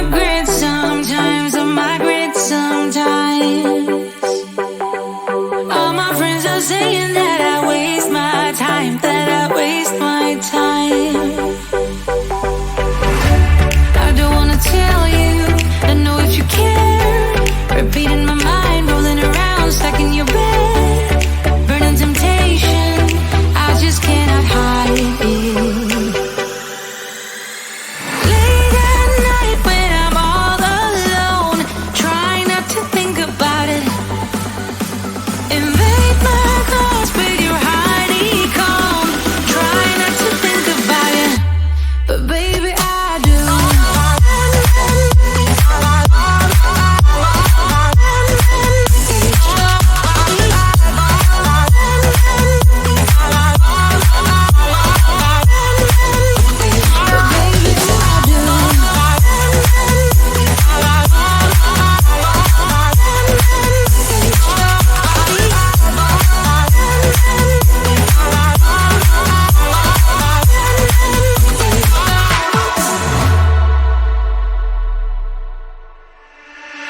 regret sometimes, I might regret sometimes. All my friends are saying that I waste my time, that I waste my time. I don't wanna tell you, I know if you care. Repeating my mind, rolling around, stuck in your bed. Burning temptation, I just cannot hide it. Late at night when I'm all alone, try not to think about it. Invade my thoughts with your honeycomb. Try not to think about it, but baby I do.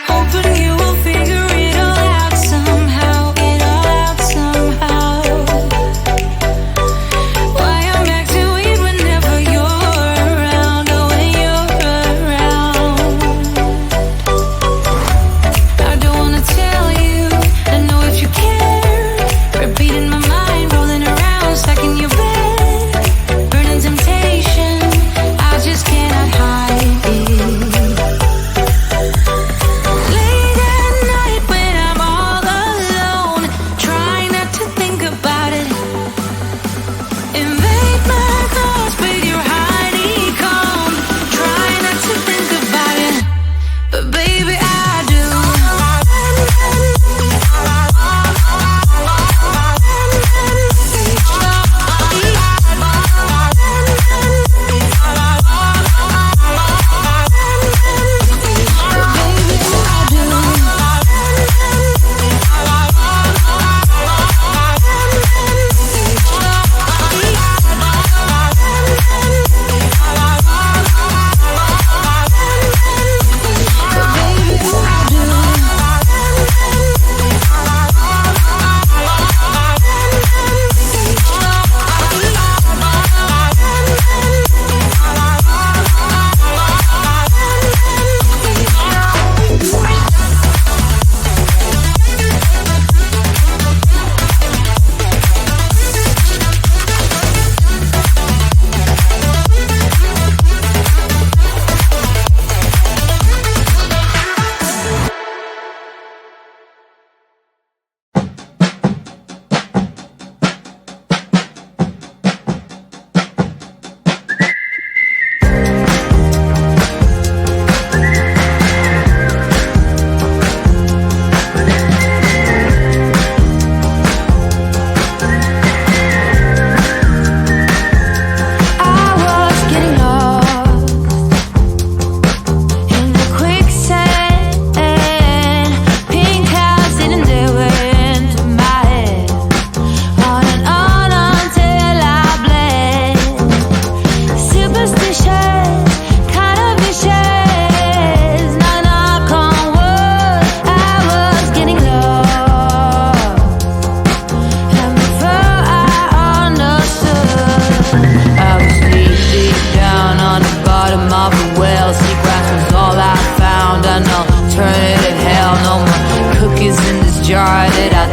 Hoping you will figure it all out somehow, it all out somehow. Why I'm acting weird whenever you're around, oh when you're around. I don't wanna tell you, I know if you care. Repeating my mind, rolling around, stuck in your bed. Burning temptation, I just cannot hide it. Late at night when I'm all alone, try not to think about it. Invade my thoughts with your honeycomb. Try not to think about it, but baby I do.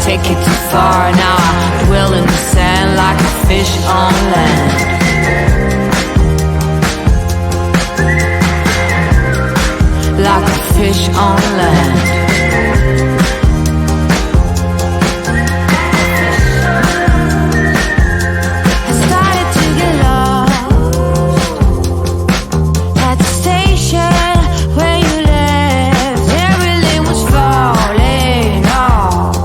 Take it too far now. I dwell in the sand like a fish on land. Like a fish on land. I started to get lost at the station where you left. Everything was falling off.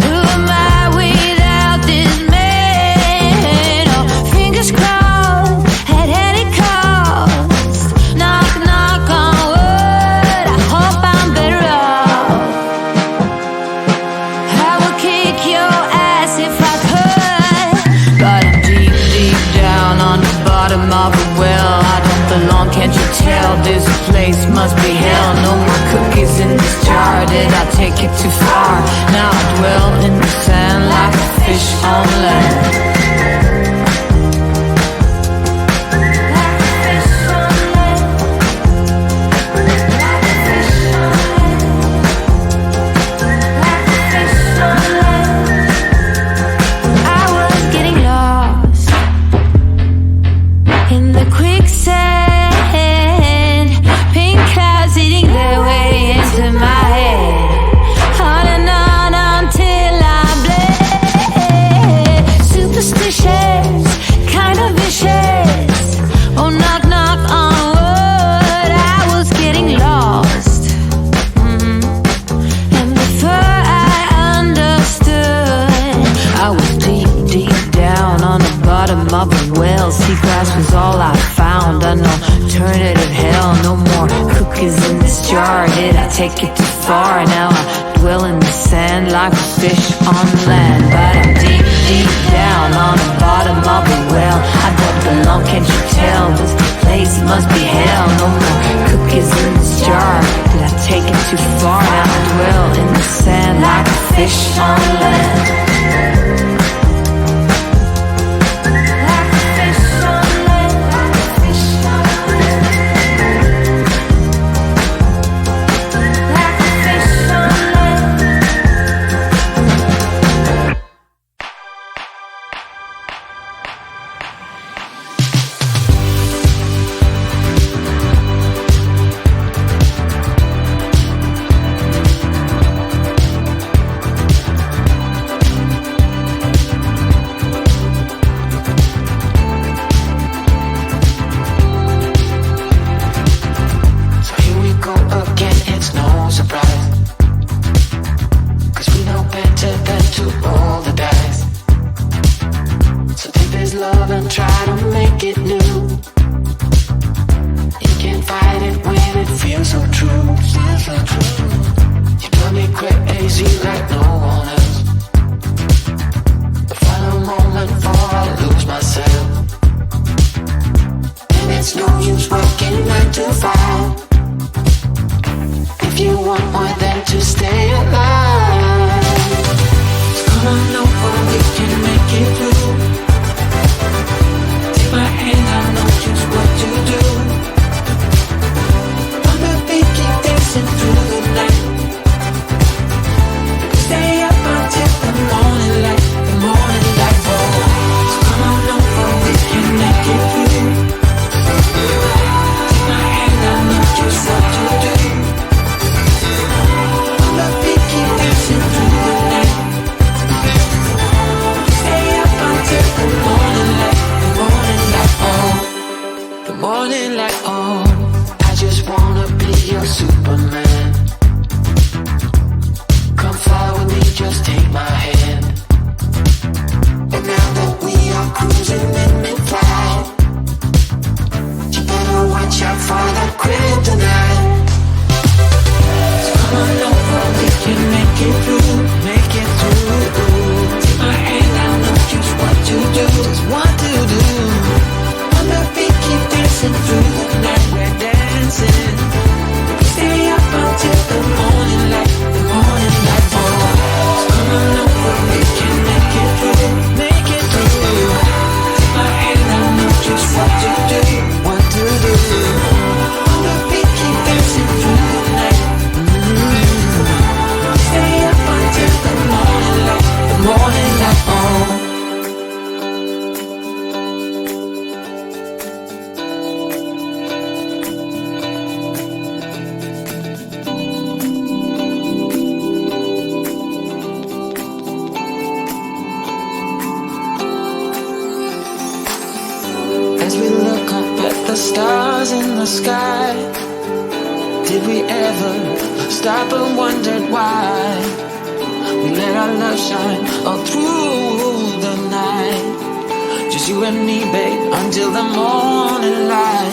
Who am I without this man? Oh, fingers crossed, had any cause. Knock, knock on wood, I hope I'm better off. belong, can't you tell? This place must be hell. No more cookies in this jar. Did I take it too far? Now I dwell in the sand like a fish on land. Seagrass was all I found. An alternative hell. No more cookies in this jar. Did I take it too far? Now I dwell in the sand like a fish on land. But I'm deep, deep down on the bottom of a well. I don't belong, can't you tell? This place must be hell. No more cookies in this jar. Did I take it too far? Now I dwell in the sand like a fish on land. stars in the sky. Did we ever stop and wondered why we let our love shine all through the night? Just you and me, babe, until the morning light.